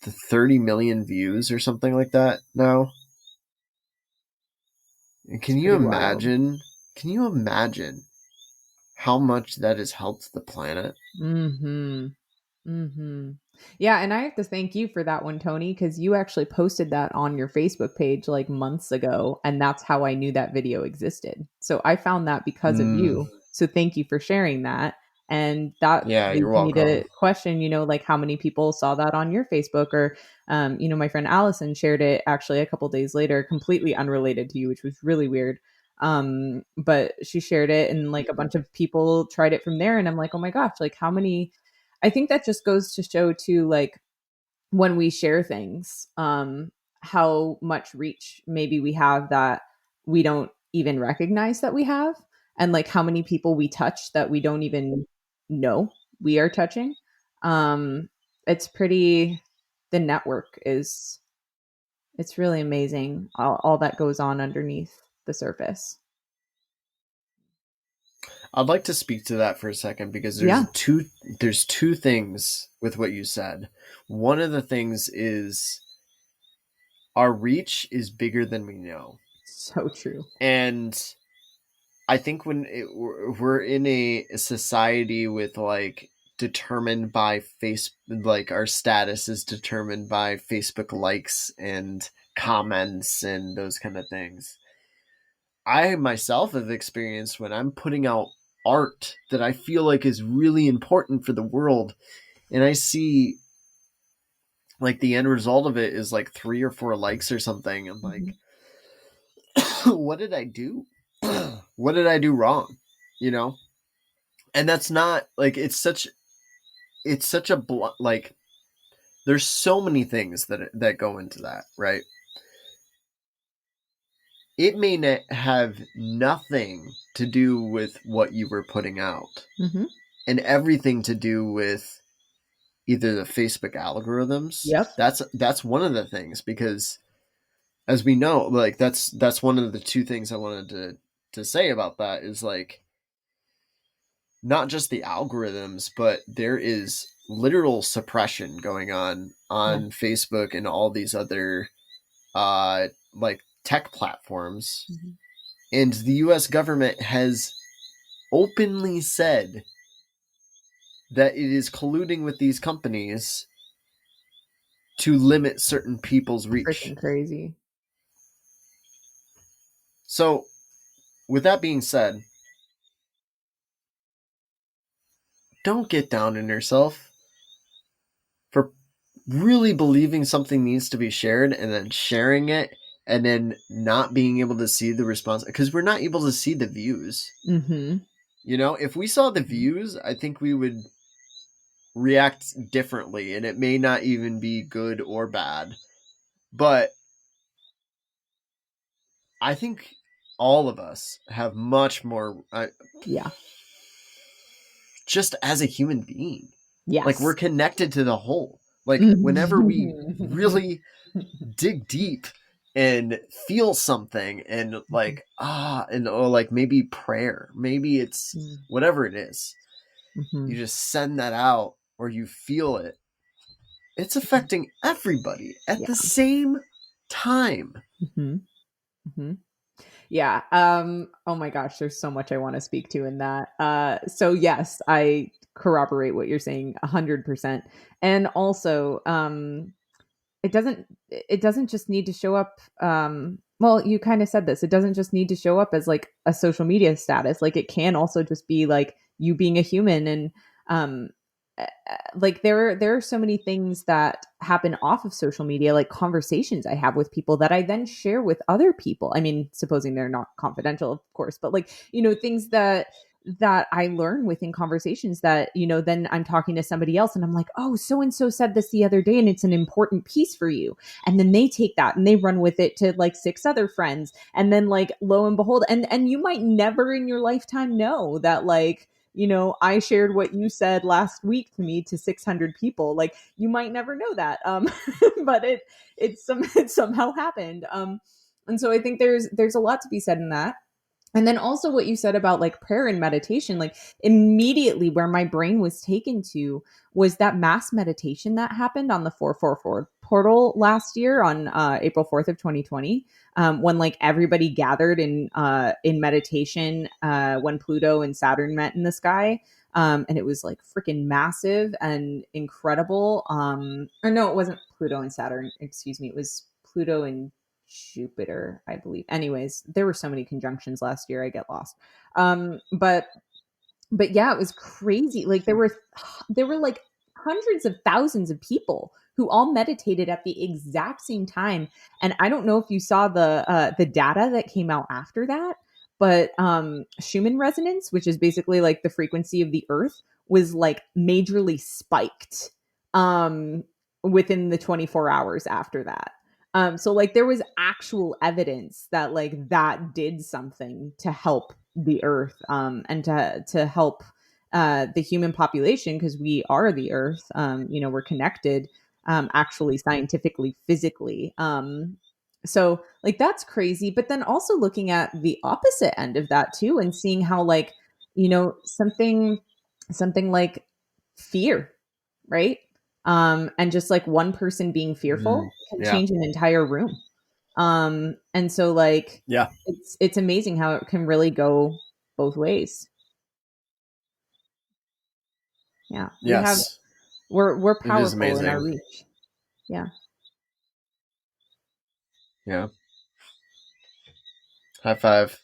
[SPEAKER 1] 30 million views or something like that now. And
[SPEAKER 2] It's pretty wild.
[SPEAKER 1] can you imagine how much that has helped the planet?
[SPEAKER 2] Mm-hmm. Mm-hmm. Yeah, and I have to thank you for that one, Tony, because you actually posted that on your Facebook page like months ago, and that's how I knew that video existed. So I found that because of
[SPEAKER 1] Mm,
[SPEAKER 2] you. So thank you for sharing that. And that
[SPEAKER 1] yeah, you're
[SPEAKER 2] leads me to
[SPEAKER 1] welcome.
[SPEAKER 2] question, like how many people saw that on your Facebook or my friend Allison shared it actually a couple days later, completely unrelated to you, which was really weird. But she shared it and like a bunch of people tried it from there. And I'm like, oh my gosh, like how many I think that just goes to show too, like when we share things, how much reach maybe we have that we don't even recognize that we have, and like how many people we touch that we don't even know we are touching. Um, it's pretty. The network is. It's really amazing all that goes on underneath the surface.
[SPEAKER 1] I'd like to speak to that for a second because
[SPEAKER 2] Yeah,
[SPEAKER 1] there's two things with what you said. One of the things is our reach is bigger than we know.
[SPEAKER 2] so true.
[SPEAKER 1] And I think we're in a society with like determined by face like our status is determined by Facebook likes and comments and those kind of things. I myself have experienced when I'm putting out art that I feel like is really important for the world, and I see like the end result of it is like 3 or 4 likes or something. I'm like,
[SPEAKER 2] Mhm.
[SPEAKER 1] what did I do? What did I do wrong? You know? And that's not like it's such a like there's so many things that go into that, right? It may have nothing to do with what you were putting out
[SPEAKER 2] Mhm.
[SPEAKER 1] and everything to do with either the Facebook algorithms.
[SPEAKER 2] Yep.
[SPEAKER 1] That's one of the things because as we know, like that's one of the two things I wanted to say about that is like not just the algorithms, but there is literal suppression going
[SPEAKER 2] Yeah.
[SPEAKER 1] on Facebook and all these other like tech platforms.
[SPEAKER 2] Mhm.
[SPEAKER 1] And the US government has openly said that it is colluding with these companies to limit certain people's reach.
[SPEAKER 2] Freaking crazy.
[SPEAKER 1] So, with that being said, don't get down on yourself for really believing something needs to be shared and then sharing it and then not being able to see the response because we're not able to see the views.
[SPEAKER 2] Mhm.
[SPEAKER 1] You know, if we saw the
[SPEAKER 2] Mhm.
[SPEAKER 1] views, I think we would react differently and it may not even be good or bad. But I think all of us have much more
[SPEAKER 2] Yeah.
[SPEAKER 1] just as a human being. Like we're
[SPEAKER 2] Yes.
[SPEAKER 1] connected to the whole. Like whenever we
[SPEAKER 2] Mhm.
[SPEAKER 1] really dig deep and feel something and
[SPEAKER 2] Mhm.
[SPEAKER 1] like and or like maybe prayer, maybe it's whatever it is, you
[SPEAKER 2] Mhm.
[SPEAKER 1] just send that out or you feel it, it's affecting everybody at
[SPEAKER 2] Yeah.
[SPEAKER 1] the same time.
[SPEAKER 2] Mhm. Mhm. Yeah. Oh my gosh, there's so much I want to speak to in that. So yes, I corroborate what you're saying 100%. And also, it doesn't just need to show up well, you kind of said this. It doesn't just need to show up as like a social media status. Like it can also just be like you being a human and um like there are so many things that happen off of social media, like conversations I have with people that I then share with other people. I mean, supposing they're not confidential, of course, but like, things that I learn within conversations that, then I'm talking to somebody else and I'm like, oh, so and so said this the other day and it's an important piece for you. And then they take that and they run with it to like 6 other friends. And then like lo and behold, and you might never in your lifetime know that like, I shared what you said last week to me to 600 people. Like you might never know that. But it somehow happened. And so I think there's a lot to be said in that. And then also what you said about like prayer and meditation, like immediately where my brain was taken to was that mass meditation that happened on the 444 portal last year on April 4th of 2020, when like everybody gathered in meditation when Pluto and Saturn met in the sky. And it was like freaking massive and incredible. Or no, it wasn't Pluto and Saturn. Excuse me. It was Pluto and Jupiter, I believe. Anyways, there were so many conjunctions last year, I get lost. But yeah, it was crazy. Like there were like hundreds of thousands of people who all meditated at the exact same time. And I don't know if you saw the data that came out after that, but Schumann resonance, which is basically like the frequency of the earth, was like majorly spiked um within the 24 hours after that. So like there was actual evidence that like that did something to help the earth, and to help the human population, because we are the earth. We're connected, actually scientifically, physically. So like that's crazy. But then also looking at the opposite end of that too, and seeing how like, something like fear, right? And just like one person being
[SPEAKER 1] Mm,
[SPEAKER 2] fearful can
[SPEAKER 1] yeah.
[SPEAKER 2] change an entire room. And so like
[SPEAKER 1] Yeah.
[SPEAKER 2] it's amazing how it can really go both ways. Yeah,
[SPEAKER 1] Yes.
[SPEAKER 2] we're
[SPEAKER 1] It is
[SPEAKER 2] powerful in our
[SPEAKER 1] amazing.
[SPEAKER 2] reach. Yeah.
[SPEAKER 1] Yeah. High five.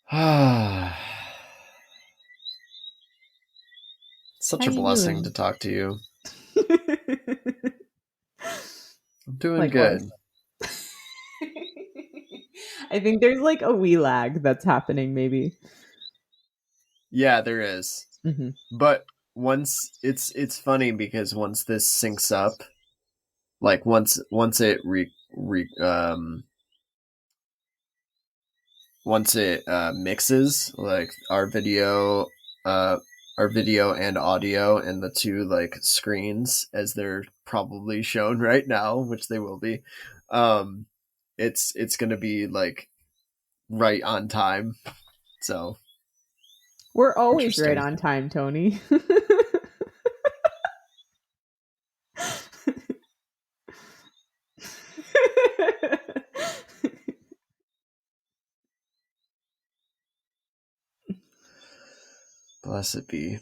[SPEAKER 2] How
[SPEAKER 1] Such a
[SPEAKER 2] you
[SPEAKER 1] blessing to
[SPEAKER 2] doing?
[SPEAKER 1] talk to you. I'm doing
[SPEAKER 2] Likewise.
[SPEAKER 1] good.
[SPEAKER 2] I think there's like a wee lag that's happening maybe.
[SPEAKER 1] Yeah, there is.
[SPEAKER 2] Hmm.
[SPEAKER 1] But once it's funny because once this syncs up, like once it once it mixes like uh our video and audio and the two like screens as they're probably shown right now, which they will be, um it's gonna be like right on time. So
[SPEAKER 2] We're always right
[SPEAKER 1] interesting.
[SPEAKER 2] on time, Tony.
[SPEAKER 1] Blessed be.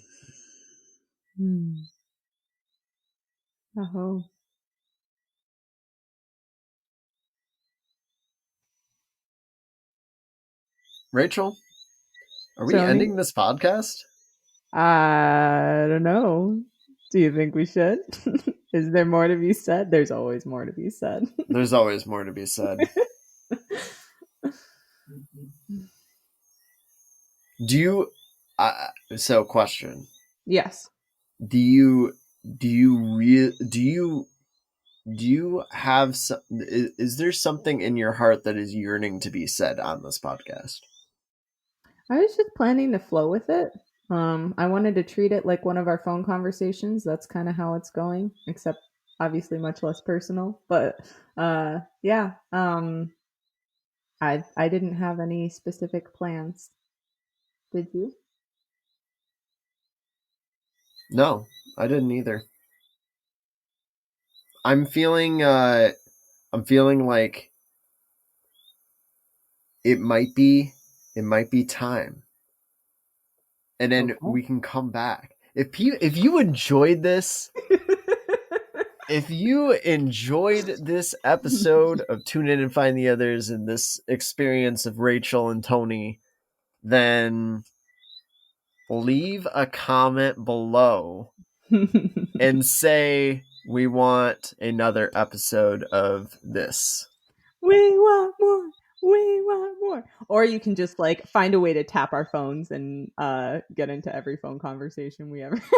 [SPEAKER 2] Hmm. Oh.
[SPEAKER 1] Rachel, are we
[SPEAKER 2] Tony?
[SPEAKER 1] ending this podcast?
[SPEAKER 2] I don't know. Do you think we should? Is there more to be said? There's always more to be said.
[SPEAKER 1] There's always more to be said. Do you so question.
[SPEAKER 2] Yes.
[SPEAKER 1] Do you do you real do you have some, is there something in your heart that is yearning to be said on this podcast?
[SPEAKER 2] I was just planning to flow with it. I wanted to treat it like one of our phone conversations. That's kind of how it's going, except obviously much less personal. But yeah, I didn't have any specific plans. Did you?
[SPEAKER 1] No, I didn't either. I'm feeling I'm feeling like it might be it might be time. And then
[SPEAKER 2] Okay.
[SPEAKER 1] we can come back. If you enjoyed this, if you enjoyed this episode of Tune In and Find the Others and this experience of Rachel and Tony, then leave a comment below and say we want another episode of this.
[SPEAKER 2] We want more. We want more. Or you can just like find a way to tap our phones and get into every phone conversation we ever have.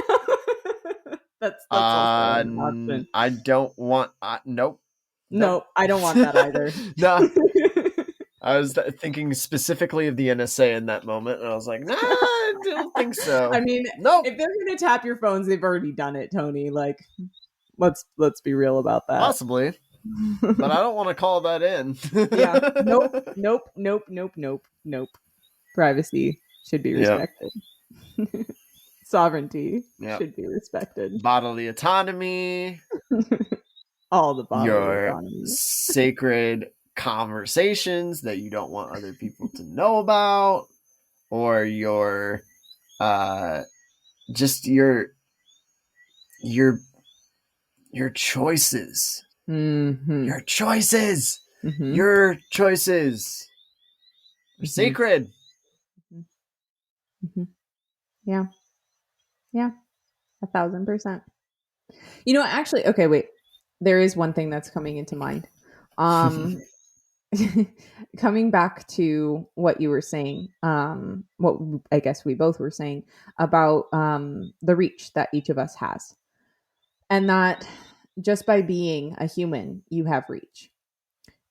[SPEAKER 2] That's also an option.
[SPEAKER 1] I don't want. Nope.
[SPEAKER 2] No, I don't want that either.
[SPEAKER 1] No. I was thinking specifically of the NSA in that moment, and I was like, nah, I don't think so.
[SPEAKER 2] I mean,
[SPEAKER 1] nope.
[SPEAKER 2] If they're going to tap your phones, they've already done it, Tony. Like, let's be real about that.
[SPEAKER 1] Possibly. But I don't want to call that in.
[SPEAKER 2] Yeah. Nope. Privacy should be respected. Yep. Sovereignty should be respected.
[SPEAKER 1] Bodily autonomy.
[SPEAKER 2] All the bodily
[SPEAKER 1] your
[SPEAKER 2] autonomy.
[SPEAKER 1] Sacred conversations that you don't want other people to know about, or your just your choices.
[SPEAKER 2] Mm-hmm.
[SPEAKER 1] Your choices. Mm-hmm. Your choices are sacred.
[SPEAKER 2] Mm-hmm. Yeah. 1,000%. You know, actually, okay, wait. There is one thing that's coming into mind. Coming back to what you were saying, what I guess we both were saying about the reach that each of us has, and that just by being a human, you have reach.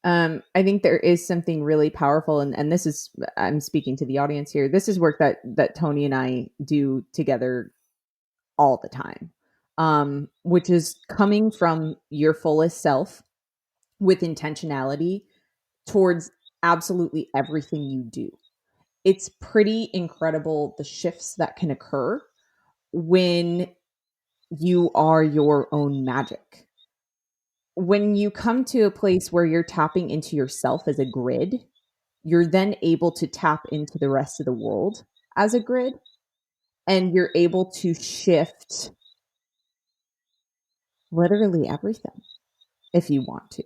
[SPEAKER 2] I think there is something really powerful, and this is, I'm speaking to the audience here. This is work that Tony and I do together all the time, which is coming from your fullest self with intentionality towards absolutely everything you do. It's pretty incredible the shifts that can occur when you are your own magic. When you come to a place where you're tapping into yourself as a grid, you're then able to tap into the rest of the world as a grid, and you're able to shift literally everything if you want to.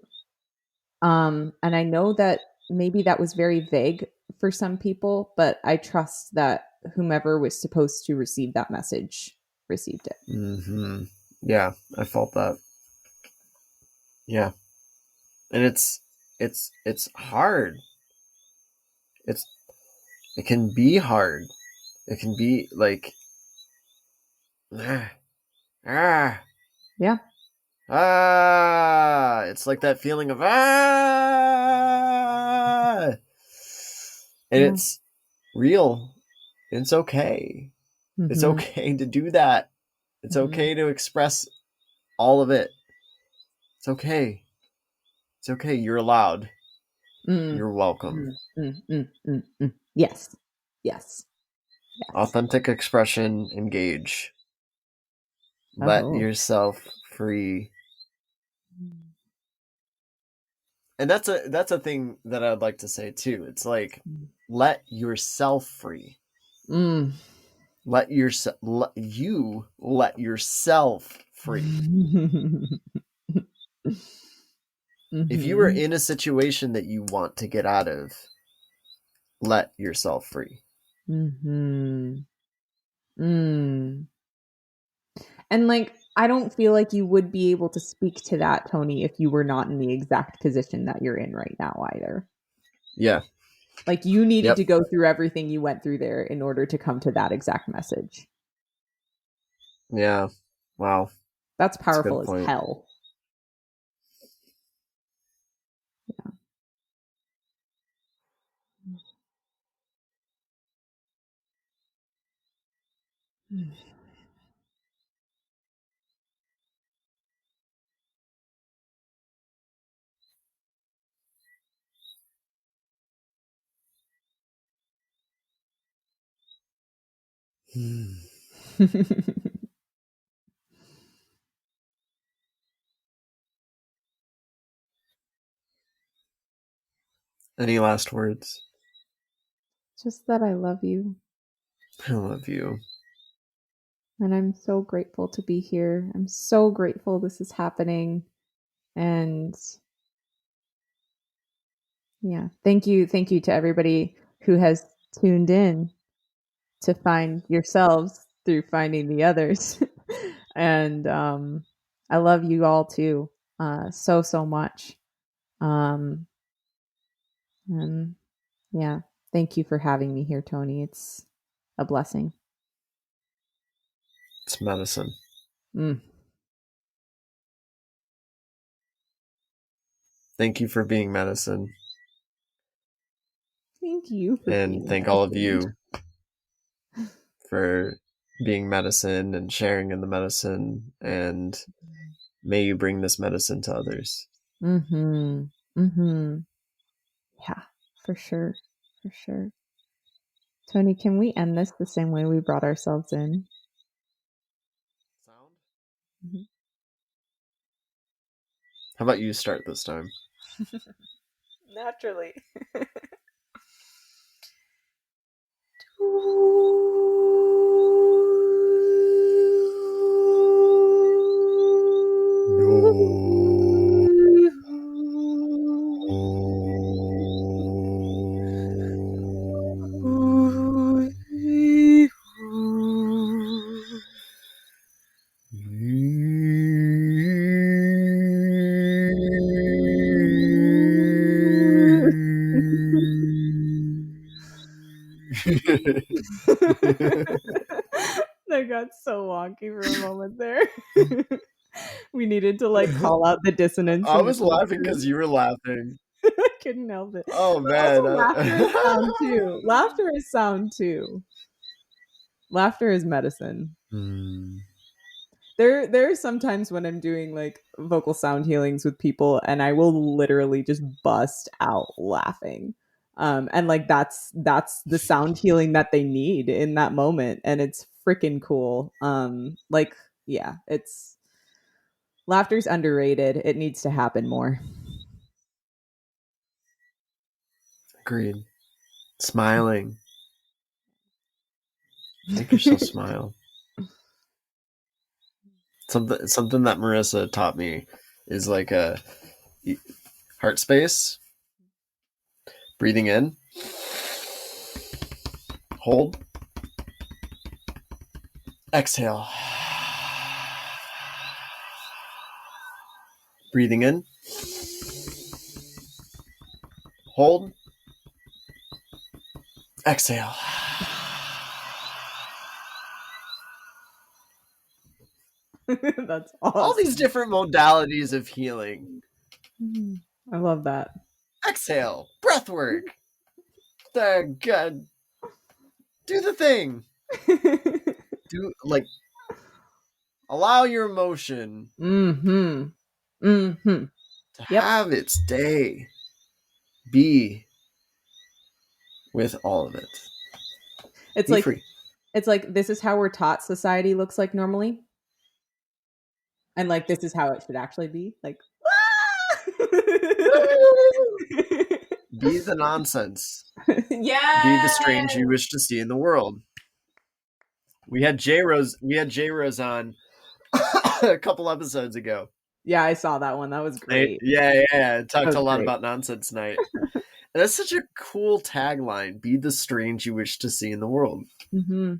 [SPEAKER 2] And I know that maybe that was very vague for some people, but I trust that whomever was supposed to receive that message received it.
[SPEAKER 1] Mm-hmm. Yeah, I felt that. Yeah. And it's hard. It can be hard. It can be like
[SPEAKER 2] Yeah.
[SPEAKER 1] It's like that feeling of and it's real. It's okay. Mm-hmm. It's okay to do that. It's okay to express all of it. It's okay. It's okay. You're allowed. You're welcome.
[SPEAKER 2] Yes.
[SPEAKER 1] Authentic expression, engage. Let yourself free. And that's a thing that I'd like to say too. It's like, let yourself free. Let yourself free. If you are in a situation that you want to get out of, let yourself free.
[SPEAKER 2] And like, I don't feel like you would be able to speak to that, Tony, if you were not in the exact position that you're in right now either.
[SPEAKER 1] Yeah.
[SPEAKER 2] Like, you needed to go through everything you went through there in order to come to that exact message.
[SPEAKER 1] Yeah. Wow.
[SPEAKER 2] That's powerful as hell. Yeah.
[SPEAKER 1] Any last words?
[SPEAKER 2] Just that I love you.
[SPEAKER 1] I love you.
[SPEAKER 2] And I'm so grateful to be here. I'm so grateful this is happening. And yeah, thank you to everybody who has tuned in to find yourselves through finding the others. And I love you all too, so much. Um, and yeah, thank you for having me here, Tony. It's a blessing.
[SPEAKER 1] It's medicine.
[SPEAKER 2] Mm.
[SPEAKER 1] Thank you for being medicine.
[SPEAKER 2] Thank you for
[SPEAKER 1] and thank all of you for being medicine and sharing in the medicine, and may you bring this medicine to others.
[SPEAKER 2] Mm-hmm. Mm-hmm. Yeah, for sure. For sure. Tony, can we end this the same way we brought ourselves in?
[SPEAKER 1] Sound?
[SPEAKER 2] Mm-hmm.
[SPEAKER 1] How about you start this time?
[SPEAKER 2] Naturally.
[SPEAKER 1] No.
[SPEAKER 2] That got so wonky for a moment there. We needed to like call out the dissonance
[SPEAKER 1] I
[SPEAKER 2] in the
[SPEAKER 1] was laughing because you were laughing.
[SPEAKER 2] I couldn't help it.
[SPEAKER 1] Oh
[SPEAKER 2] But also
[SPEAKER 1] man.
[SPEAKER 2] laughter is sound too. Laughter is sound too. Laughter is medicine. There are some times when I'm doing like vocal sound healings with people and I will literally just bust out laughing. And like that's the sound healing that they need in that moment, and it's freaking cool. Like yeah, it's laughter's underrated. It needs to happen more.
[SPEAKER 1] Agreed. Smiling. Make yourself smile. Something that Marissa taught me is like a heart space. Breathing in. Hold. Exhale. Breathing in. Hold. Exhale.
[SPEAKER 2] That's awesome.
[SPEAKER 1] All these different modalities of healing.
[SPEAKER 2] I love that.
[SPEAKER 1] Exhale. Breath work. The good. Do the thing. Do like allow your emotion
[SPEAKER 2] Mm-hmm. Mm-hmm.
[SPEAKER 1] to
[SPEAKER 2] Yep.
[SPEAKER 1] have its day. Be with all of it.
[SPEAKER 2] It's
[SPEAKER 1] Be
[SPEAKER 2] like
[SPEAKER 1] free.
[SPEAKER 2] it's like this is how we're taught society looks like normally. And like this is how it should actually be. Like
[SPEAKER 1] Be the nonsense.
[SPEAKER 2] yeah.
[SPEAKER 1] Be the strange you wish to see in the world. We had J Rose on a couple episodes ago.
[SPEAKER 2] Yeah, I saw that one. That was great.
[SPEAKER 1] Yeah. Talked a lot
[SPEAKER 2] great.
[SPEAKER 1] about nonsense night. And that's such a cool tagline. Be the strange you wish to see in the world.
[SPEAKER 2] Mm-hmm.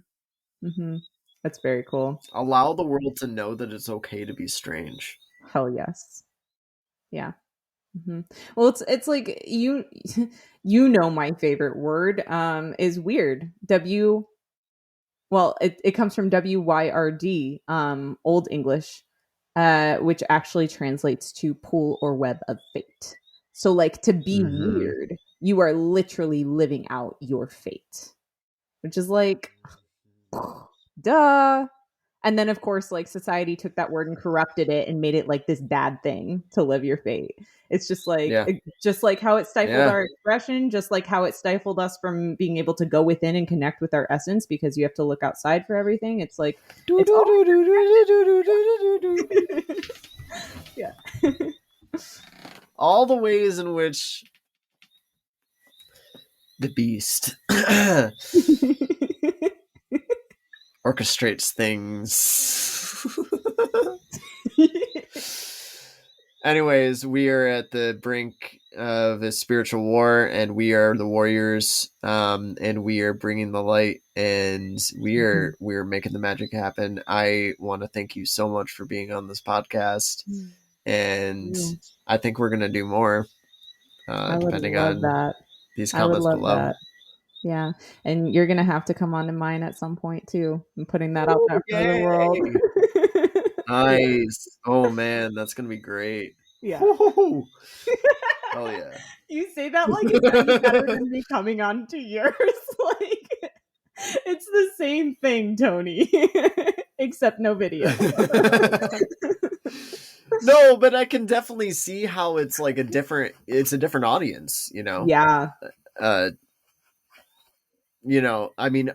[SPEAKER 2] Mm-hmm. That's very cool.
[SPEAKER 1] Allow the world to know that it's okay to be strange.
[SPEAKER 2] Hell yes. Yeah. Mm-hmm. Well, it's like you know my favorite word is weird. Well, it comes from WYRD, Old English, which actually translates to pool or web of fate. So, like, to be weird, you are literally living out your fate, which is like, duh. And then, of course, like society took that word and corrupted it and made it like this bad thing to live your fate. It's just like how it stifled our expression, just like how it stifled us from being able to go within and connect with our essence because you have to look outside for everything. It's like, it's yeah.
[SPEAKER 1] All the ways in which the beast orchestrates things. Anyways, we are at the brink of a spiritual war, and we are the warriors, and we are bringing the light, and we're making the magic happen. I want to thank you so much for being on this podcast, and I think we're gonna do more,
[SPEAKER 2] I would
[SPEAKER 1] depending
[SPEAKER 2] love
[SPEAKER 1] on
[SPEAKER 2] that.
[SPEAKER 1] these
[SPEAKER 2] I would
[SPEAKER 1] comments
[SPEAKER 2] love
[SPEAKER 1] below.
[SPEAKER 2] that. Yeah. And you're going to have to come on to mine at some point too. I'm putting that out
[SPEAKER 1] Ooh,
[SPEAKER 2] there for the world.
[SPEAKER 1] yay!
[SPEAKER 2] Yeah.
[SPEAKER 1] Nice. Oh man, that's gonna be great.
[SPEAKER 2] Yeah.
[SPEAKER 1] Woo-hoo. Hell yeah.
[SPEAKER 2] You say that like it's any better than me coming on to yours. Like, it's the same thing, Tony, except no video.
[SPEAKER 1] No, but I can definitely see how it's like a different audience,
[SPEAKER 2] Yeah.
[SPEAKER 1] uh I mean,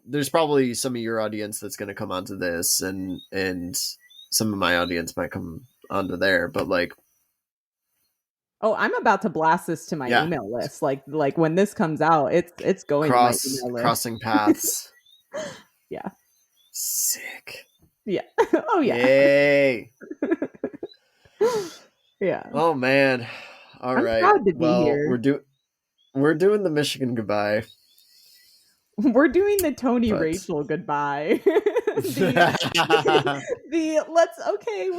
[SPEAKER 1] there's probably some of your audience that's going to come onto this, and some of my audience might come onto there, but like,
[SPEAKER 2] Oh, I'm about to blast this to my
[SPEAKER 1] yeah,
[SPEAKER 2] email list. Like when this comes out, it's going to my email list.
[SPEAKER 1] crossing paths.
[SPEAKER 2] Yeah.
[SPEAKER 1] Sick.
[SPEAKER 2] Yeah. Oh yeah.
[SPEAKER 1] Yay.
[SPEAKER 2] Yeah.
[SPEAKER 1] Oh man. All
[SPEAKER 2] I'm
[SPEAKER 1] right.
[SPEAKER 2] proud to be
[SPEAKER 1] Well,
[SPEAKER 2] here.
[SPEAKER 1] we're doing the Michigan goodbye.
[SPEAKER 2] We're doing the Tony
[SPEAKER 1] But
[SPEAKER 2] Rachel goodbye. We're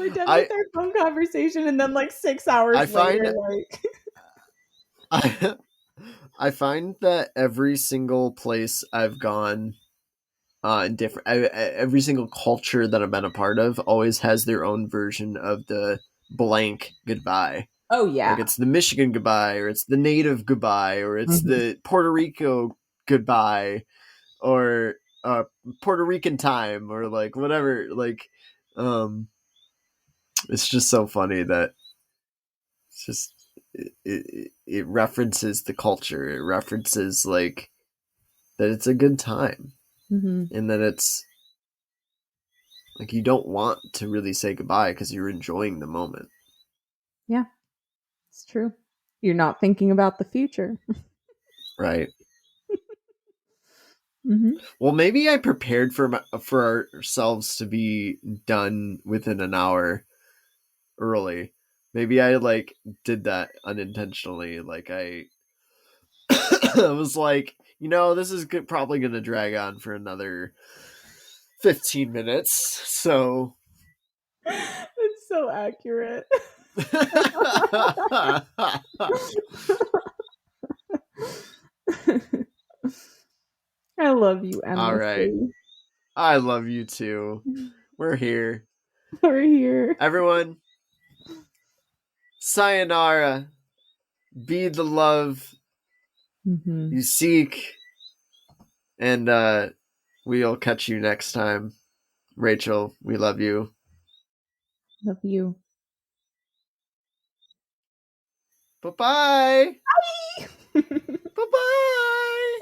[SPEAKER 2] done with our phone conversation, and then like 6 hours later,
[SPEAKER 1] I find that every single place I've gone, every single culture that I've been a part of always has their own version of the blank goodbye.
[SPEAKER 2] oh yeah.
[SPEAKER 1] Like it's the Michigan goodbye, or it's the native goodbye, or it's the Puerto Rico goodbye, or Puerto Rican time, or like whatever. Like, it's just so funny that it's just it references the culture. It references like that it's a good time, and that it's like you don't want to really say goodbye because you're enjoying the moment.
[SPEAKER 2] Yeah, it's true. You're not thinking about the future.
[SPEAKER 1] Right.
[SPEAKER 2] Mm-hmm.
[SPEAKER 1] Well, maybe I prepared for ourselves to be done within an hour early. Maybe I like did that unintentionally. Like I I was like, this is probably going to drag on for another 15 minutes. So
[SPEAKER 2] It's so accurate. I love you
[SPEAKER 1] All right.
[SPEAKER 2] endlessly.
[SPEAKER 1] I love you too. We're here.
[SPEAKER 2] We're here.
[SPEAKER 1] Everyone, sayonara. Be the love you seek. And we'll catch you next time. Rachel, we love you.
[SPEAKER 2] Love you.
[SPEAKER 1] Bye-bye.
[SPEAKER 2] Bye.
[SPEAKER 1] Bye-bye.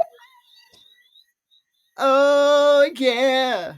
[SPEAKER 1] Oh, yeah.